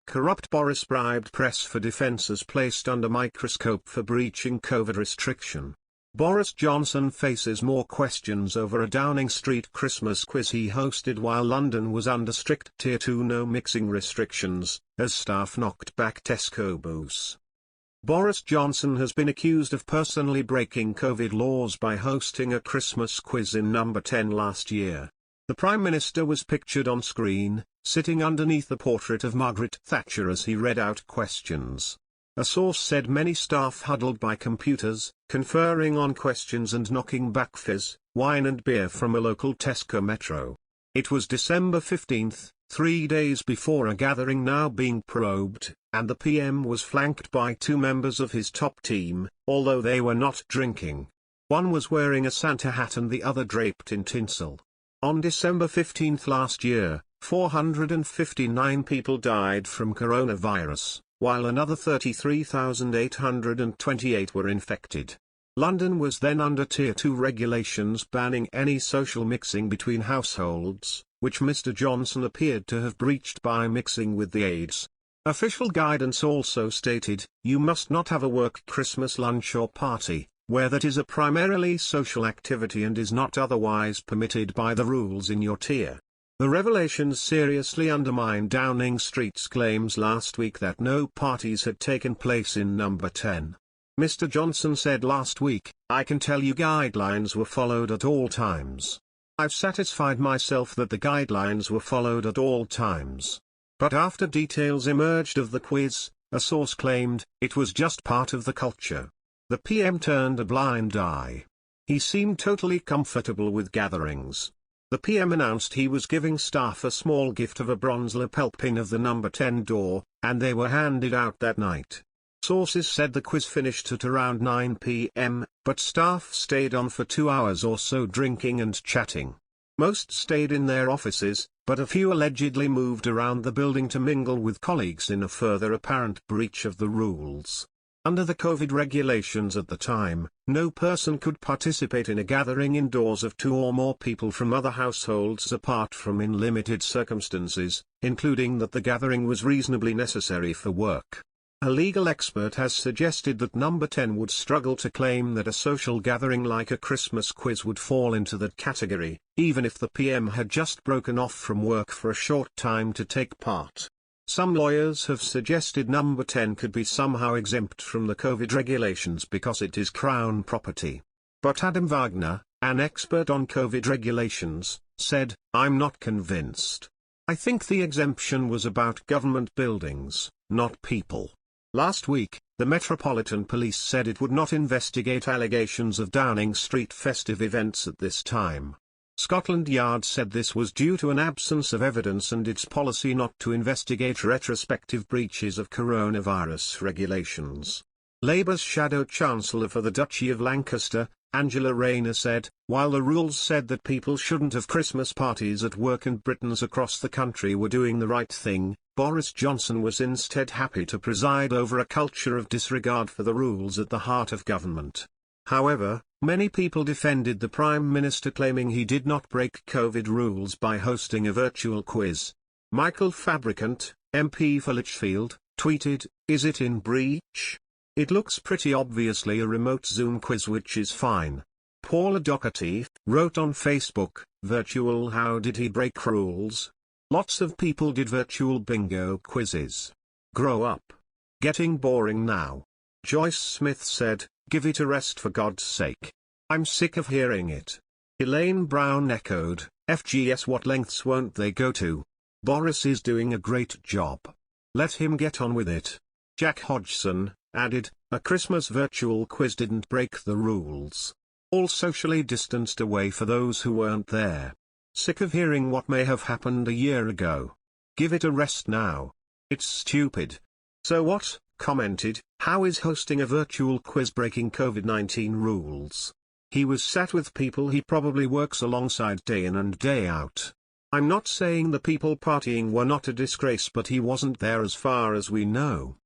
Corrupt Boris bribed press for defences placed under microscope for breaching COVID restriction. Boris Johnson faces more questions over a Downing Street Christmas quiz he hosted while London was under strict Tier 2 no mixing restrictions, as staff knocked back Tesco boos. Boris Johnson has been accused of personally breaking COVID laws by hosting a Christmas quiz in number 10 last year. The Prime Minister was pictured on screen, sitting underneath the portrait of Margaret Thatcher as he read out questions. A source said many staff huddled by computers, conferring on questions and knocking back fizz, wine and beer from a local Tesco metro. It was December 15, 3 days before a gathering now being probed, and the PM was flanked by two members of his top team, although they were not drinking. One was wearing a Santa hat and the other draped in tinsel. On December 15 last year, 459 people died from coronavirus, while another 33,828 were infected. London was then under Tier 2 regulations banning any social mixing between households, which Mr. Johnson appeared to have breached by mixing with the aides. Official guidance also stated, you must not have a work Christmas lunch or party, where that is a primarily social activity and is not otherwise permitted by the rules in your tier. The revelations seriously undermined Downing Street's claims last week that no parties had taken place in number 10. Mr. Johnson said last week, I can tell you guidelines were followed at all times. I've satisfied myself that the guidelines were followed at all times. But after details emerged of the quiz, a source claimed, it was just part of the culture. The PM turned a blind eye. He seemed totally comfortable with gatherings. The PM announced he was giving staff a small gift of a bronze lapel pin of the number 10 door, and they were handed out that night. Sources said the quiz finished at around 9 p.m., but staff stayed on for 2 hours or so drinking and chatting. Most stayed in their offices, but a few allegedly moved around the building to mingle with colleagues in a further apparent breach of the rules. Under the COVID regulations at the time, no person could participate in a gathering indoors of 2 or more people from other households apart from in limited circumstances, including that the gathering was reasonably necessary for work. A legal expert has suggested that number 10 would struggle to claim that a social gathering like a Christmas quiz would fall into that category, even if the PM had just broken off from work for a short time to take part. Some lawyers have suggested number 10 could be somehow exempt from the COVID regulations because it is Crown property. But Adam Wagner, an expert on COVID regulations, said, I'm not convinced. I think the exemption was about government buildings, not people. Last week, the Metropolitan Police said it would not investigate allegations of Downing Street festive events at this time. Scotland Yard said this was due to an absence of evidence and its policy not to investigate retrospective breaches of coronavirus regulations. Labour's Shadow Chancellor for the Duchy of Lancaster, Angela Rayner said, while the rules said that people shouldn't have Christmas parties at work and Britons across the country were doing the right thing, Boris Johnson was instead happy to preside over a culture of disregard for the rules at the heart of government. However, many people defended the Prime Minister claiming he did not break COVID rules by hosting a virtual quiz. Michael Fabricant, MP for Lichfield, tweeted, is it in breach? It looks pretty obviously a remote Zoom quiz, which is fine. Paula Doherty wrote on Facebook, virtual, how did he break rules? Lots of people did virtual bingo quizzes. Grow up. Getting boring now. Joyce Smith said, give it a rest for God's sake. I'm sick of hearing it. Elaine Brown echoed, FGS, what lengths won't they go to? Boris is doing a great job. Let him get on with it. Jack Hodgson added, a Christmas virtual quiz didn't break the rules. All socially distanced away for those who weren't there. Sick of hearing what may have happened a year ago. Give it a rest now. It's stupid. So what? Commented, how is hosting a virtual quiz breaking COVID-19 rules? He was sat with people he probably works alongside day in and day out. I'm not saying the people partying were not a disgrace, but he wasn't there as far as we know.